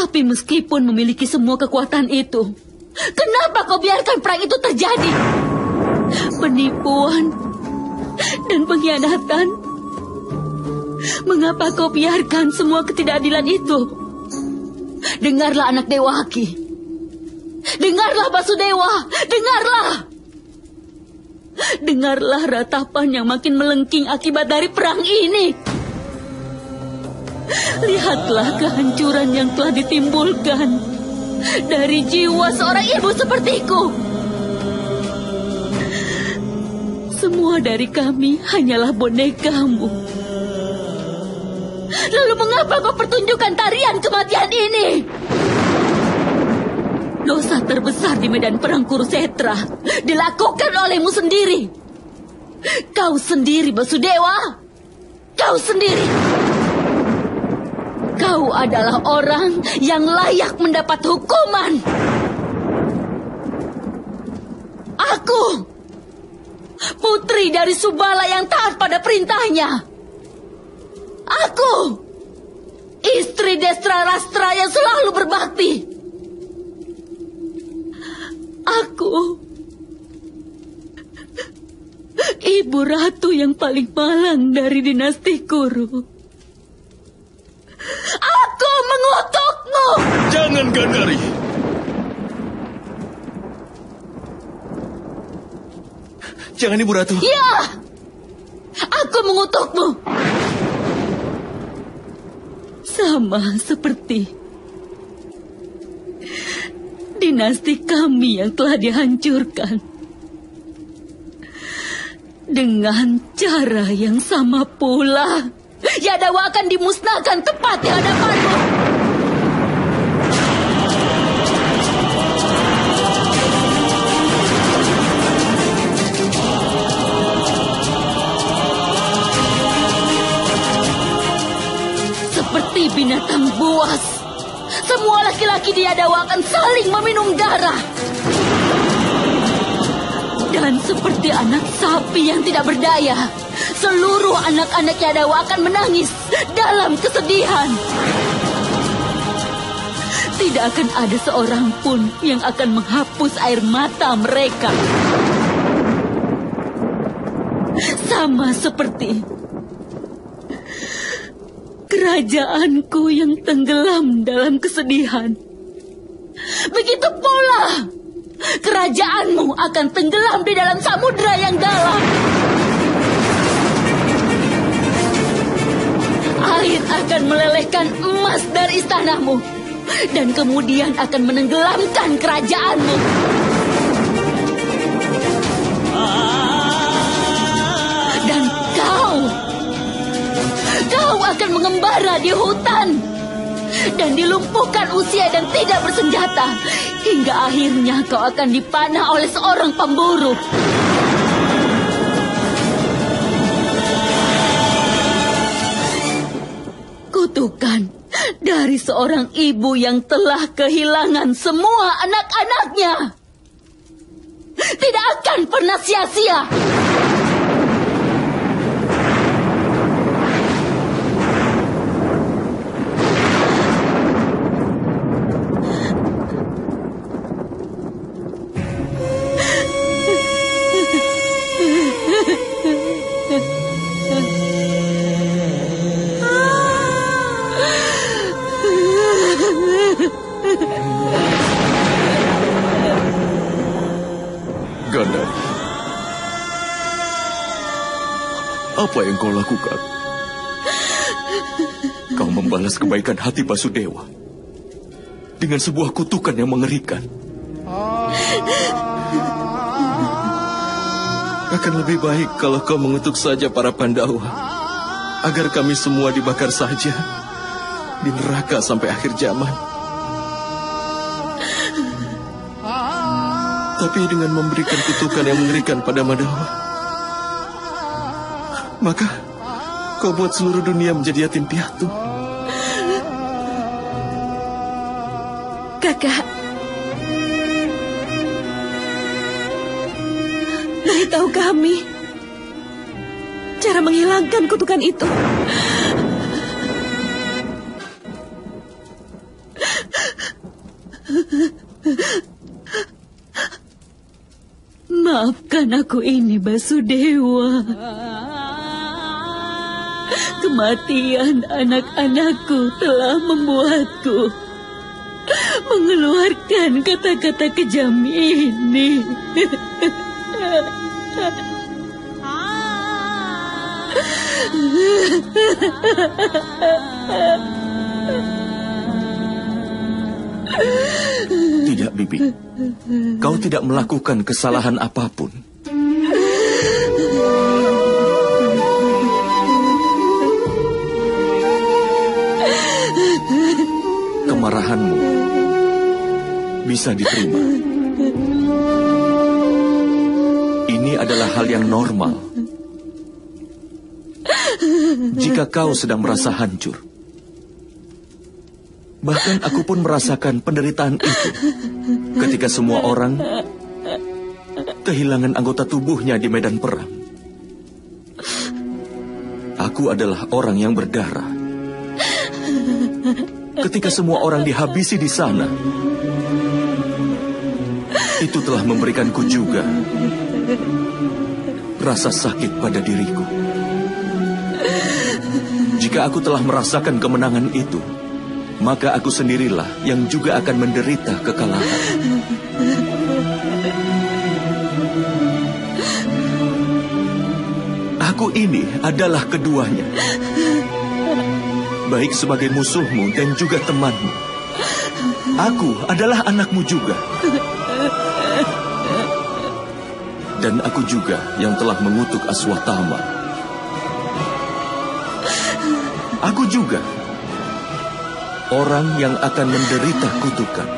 Tapi meskipun memiliki semua kekuatan itu, kenapa kau biarkan perang itu terjadi? Penipuan dan pengkhianatan. Mengapa kau biarkan semua ketidakadilan itu? Dengarlah anak Dewaki. Dengarlah Basudewa. Dengarlah. Dengarlah ratapan yang makin melengking akibat dari perang ini. Lihatlah kehancuran yang telah ditimbulkan dari jiwa seorang ibu sepertiku. Semua dari kami hanyalah bonekamu. Lalu mengapa kau pertunjukkan tarian kematian ini? Dosa terbesar di medan perang Kurusetra dilakukan olehmu sendiri. Kau sendiri, Basudewa. Kau sendiri. Kau adalah orang yang layak mendapat hukuman. Aku, putri dari Subala yang taat pada perintahnya. Aku, istri Destra Rastra yang selalu berbakti. Aku, ibu ratu yang paling malang dari dinasti Kuru. Aku mengutukmu. Jangan, Gandari. Jangan, Ibu Ratu. Ya, aku mengutukmu. Sama seperti dinasti kami yang telah dihancurkan. Dengan cara yang sama pula, Yadawa akan dimusnahkan tepat di hadapanmu. Seperti binatang buas, semua laki-laki di Yadawa akan saling meminum darah. Dan seperti anak sapi yang tidak berdaya, seluruh anak-anak Yadawa akan menangis dalam kesedihan. Tidak akan ada seorang pun yang akan menghapus air mata mereka. Sama seperti kerajaanku yang tenggelam dalam kesedihan. Begitu pula kerajaanmu akan tenggelam di dalam samudera yang dalam. Air akan melelehkan emas dari istanamu dan kemudian akan menenggelamkan kerajaanmu. Dan kau akan mengembara di hutan dan dilumpuhkan usia dan tidak bersenjata, hingga akhirnya kau akan dipanah oleh seorang pemburu. Kutukan dari seorang ibu yang telah kehilangan semua anak-anaknya tidak akan pernah sia-sia. Gandari, apa yang kau lakukan? Kau membalas kebaikan hati Basudewa dengan sebuah kutukan yang mengerikan. Akan lebih baik kalau kau mengutuk saja para Pandawa, agar kami semua dibakar saja di neraka sampai akhir zaman. Tapi dengan memberikan kutukan yang mengerikan pada Madawa, maka kau buat seluruh dunia menjadi yatim piatu. Kakak, Beritahu kami cara menghilangkan kutukan itu. Maafkan aku ini, Basudewa. Kematian anak-anakku telah membuatku mengeluarkan kata-kata kejam ini. Tidak, Bibi. Kau tidak melakukan kesalahan apapun. Kemarahanmu bisa diterima. Ini adalah hal yang normal. Jika kau sedang merasa hancur, bahkan aku pun merasakan penderitaan itu ketika semua orang kehilangan anggota tubuhnya di medan perang. Aku adalah orang yang berdarah. Ketika semua orang dihabisi di sana, itu telah memberikanku juga rasa sakit pada diriku. Jika aku telah merasakan kemenangan itu, maka aku sendirilah yang juga akan menderita kekalahan. Aku ini adalah keduanya. Baik sebagai musuhmu dan juga temanmu. Aku adalah anakmu juga. Dan aku juga yang telah mengutuk Aswatama. Aku juga orang yang akan menderita kutukan.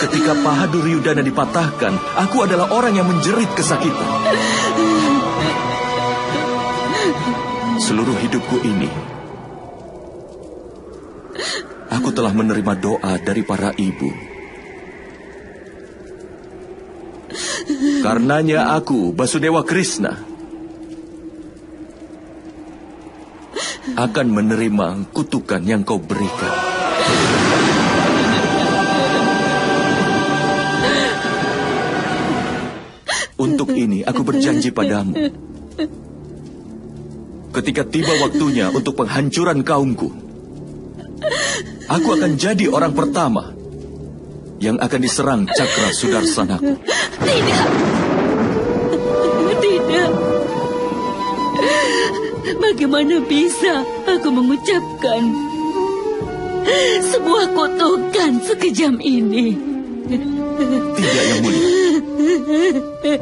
Ketika paha Duryudana dipatahkan, aku adalah orang yang menjerit kesakitan. Seluruh hidupku ini, aku telah menerima doa dari para ibu. Karenanya aku, Basudewa Krishna, akan menerima kutukan yang kau berikan. Untuk ini aku berjanji padamu. Ketika tiba waktunya untuk penghancuran kaumku, aku akan jadi orang pertama yang akan diserang Cakra Sudarsanaku. Tidak. Tidak. Bagaimana bisa aku mengucapkan sebuah kutukan sekejam ini? Tidak, Yang Mulia.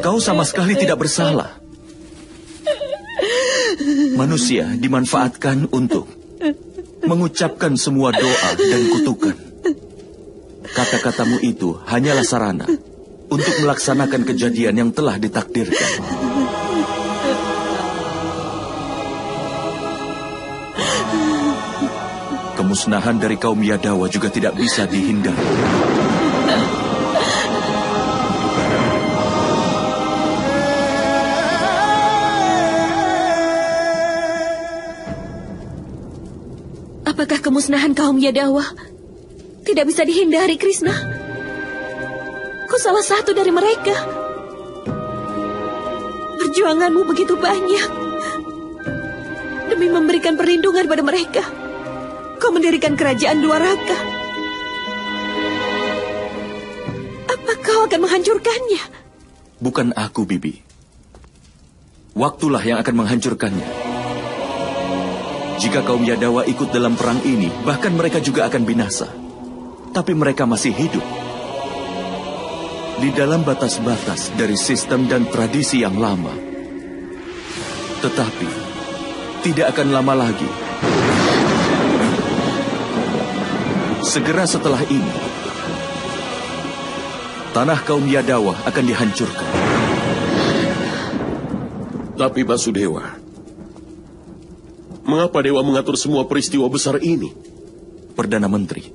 Kau sama sekali tidak bersalah. Manusia dimanfaatkan untuk mengucapkan semua doa dan kutukan. Kata-katamu itu hanyalah sarana untuk melaksanakan kejadian yang telah ditakdirkan. Kemusnahan dari kaum Yadawa juga tidak bisa dihindari. Apakah kemusnahan kaum Yadawa tidak bisa dihindari, Krishna? Kau salah satu dari mereka. Perjuanganmu begitu banyak demi memberikan perlindungan pada mereka. Kau mendirikan kerajaan Dwaraka. Apa kau akan menghancurkannya? Bukan aku, Bibi. Waktulah yang akan menghancurkannya. Jika kaum Yadawa ikut dalam perang ini, bahkan mereka juga akan binasa. Tapi mereka masih hidup. Di dalam batas-batas dari sistem dan tradisi yang lama. Tetapi, tidak akan lama lagi. Segera setelah ini, tanah kaum Yadawa akan dihancurkan. Tapi Basudewa, mengapa Dewa mengatur semua peristiwa besar ini? Perdana Menteri,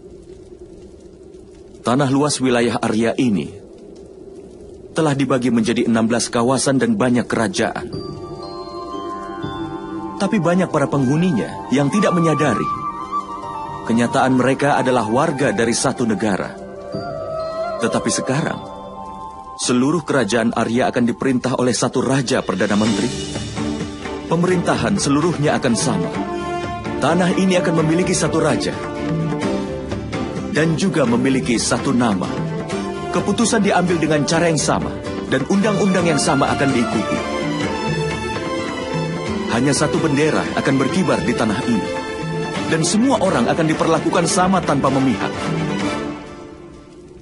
tanah luas wilayah Arya ini telah dibagi menjadi 16 kawasan dan banyak kerajaan. Tapi banyak para penghuninya yang tidak menyadari kenyataan mereka adalah warga dari satu negara. Tetapi sekarang, seluruh kerajaan Arya akan diperintah oleh satu raja perdana menteri. Pemerintahan seluruhnya akan sama. Tanah ini akan memiliki satu raja dan juga memiliki satu nama. Keputusan diambil dengan cara yang sama dan undang-undang yang sama akan diikuti. Hanya satu bendera akan berkibar di tanah ini, dan semua orang akan diperlakukan sama tanpa memihak.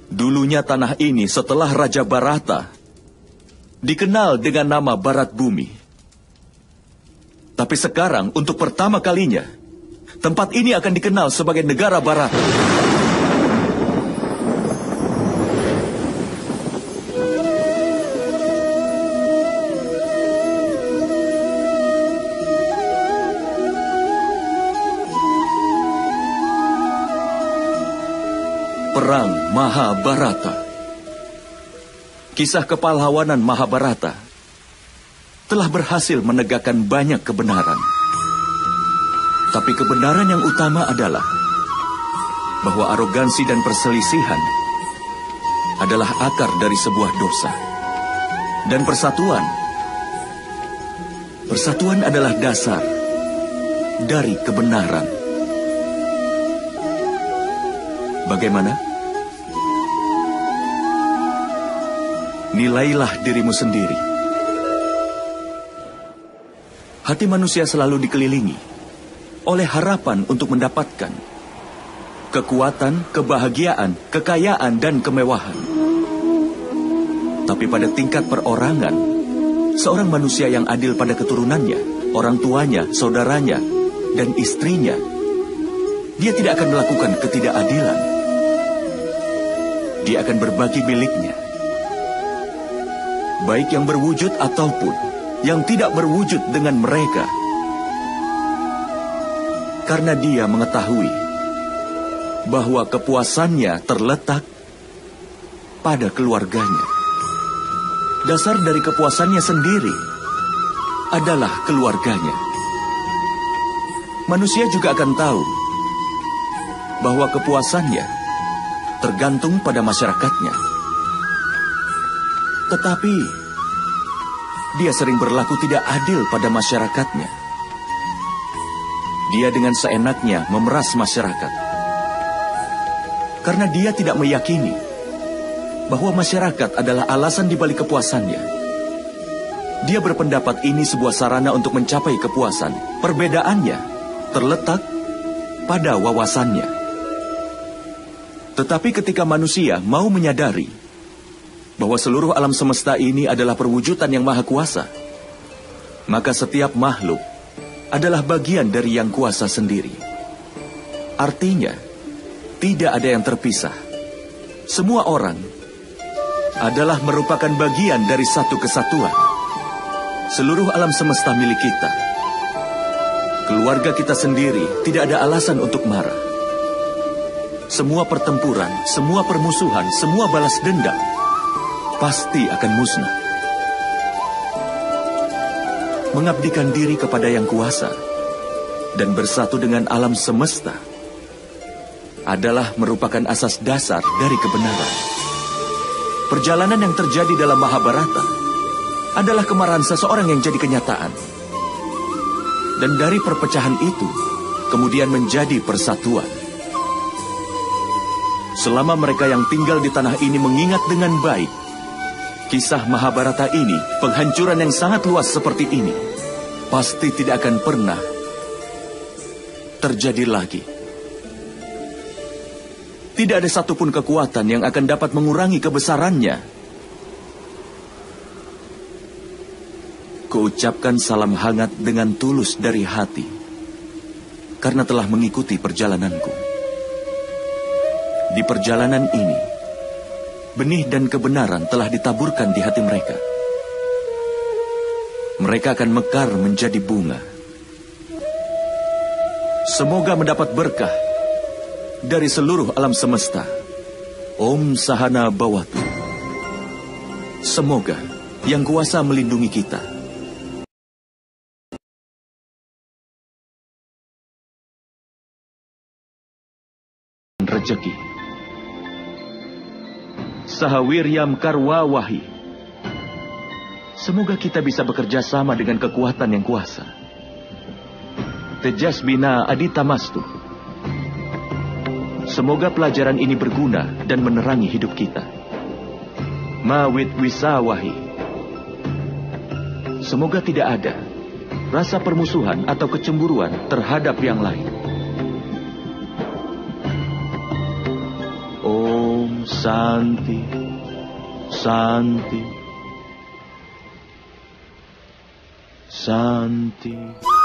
Dulunya tanah ini setelah Raja Barata dikenal dengan nama Barat Bumi. Tapi sekarang untuk pertama kalinya, tempat ini akan dikenal sebagai negara Barata. Perang Mahabharata. Kisah kepahlawanan Mahabharata telah berhasil menegakkan banyak kebenaran. Tapi kebenaran yang utama adalah bahwa arogansi dan perselisihan adalah akar dari sebuah dosa. Dan persatuan adalah dasar dari kebenaran. Bagaimana? Nilailah dirimu sendiri. Hati manusia selalu dikelilingi oleh harapan untuk mendapatkan kekuatan, kebahagiaan, kekayaan, dan kemewahan. Tapi pada tingkat perorangan, seorang manusia yang adil pada keturunannya, orang tuanya, saudaranya, dan istrinya, dia tidak akan melakukan ketidakadilan. Dia akan berbagi miliknya, baik yang berwujud ataupun yang tidak berwujud dengan mereka. Karena dia mengetahui bahwa kepuasannya terletak pada keluarganya. Dasar dari kepuasannya sendiri adalah keluarganya. Manusia juga akan tahu bahwa kepuasannya tergantung pada masyarakatnya. Tetapi dia sering berlaku tidak adil pada masyarakatnya. Dia dengan seenaknya memeras masyarakat. Karena dia tidak meyakini bahwa masyarakat adalah alasan dibalik kepuasannya. Dia berpendapat ini sebuah sarana untuk mencapai kepuasan. Perbedaannya terletak pada wawasannya. Tetapi ketika manusia mau menyadari bahwa seluruh alam semesta ini adalah perwujudan yang maha kuasa, maka setiap makhluk adalah bagian dari yang kuasa sendiri. Artinya, tidak ada yang terpisah. Semua orang adalah merupakan bagian dari satu kesatuan. Seluruh alam semesta milik kita. Keluarga kita sendiri tidak ada alasan untuk marah. Semua pertempuran, semua permusuhan, semua balas dendam pasti akan musnah. Mengabdikan diri kepada yang kuasa dan bersatu dengan alam semesta adalah merupakan asas dasar dari kebenaran. Perjalanan yang terjadi dalam Mahabharata adalah kemarahan seseorang yang jadi kenyataan. Dan dari perpecahan itu kemudian menjadi persatuan. Selama mereka yang tinggal di tanah ini mengingat dengan baik kisah Mahabharata ini, penghancuran yang sangat luas seperti ini pasti tidak akan pernah terjadi lagi. Tidak ada satupun kekuatan yang akan dapat mengurangi kebesarannya. Kuucapkan salam hangat dengan tulus dari hati karena telah mengikuti perjalananku. Di perjalanan ini, benih dan kebenaran telah ditaburkan di hati mereka. Mereka akan mekar menjadi bunga. Semoga mendapat berkah dari seluruh alam semesta. Om Sahana Bawatu. Semoga Yang Kuasa melindungi kita. Rezeki. Sahawiryam Karwawahi. Semoga kita bisa bekerja sama dengan kekuatan Yang Kuasa. Tejasbina Aditamastu. Semoga pelajaran ini berguna dan menerangi hidup kita. Mawit Wisawahi. Semoga tidak ada rasa permusuhan atau kecemburuan terhadap yang lain. Om Santi, Santi, Santi.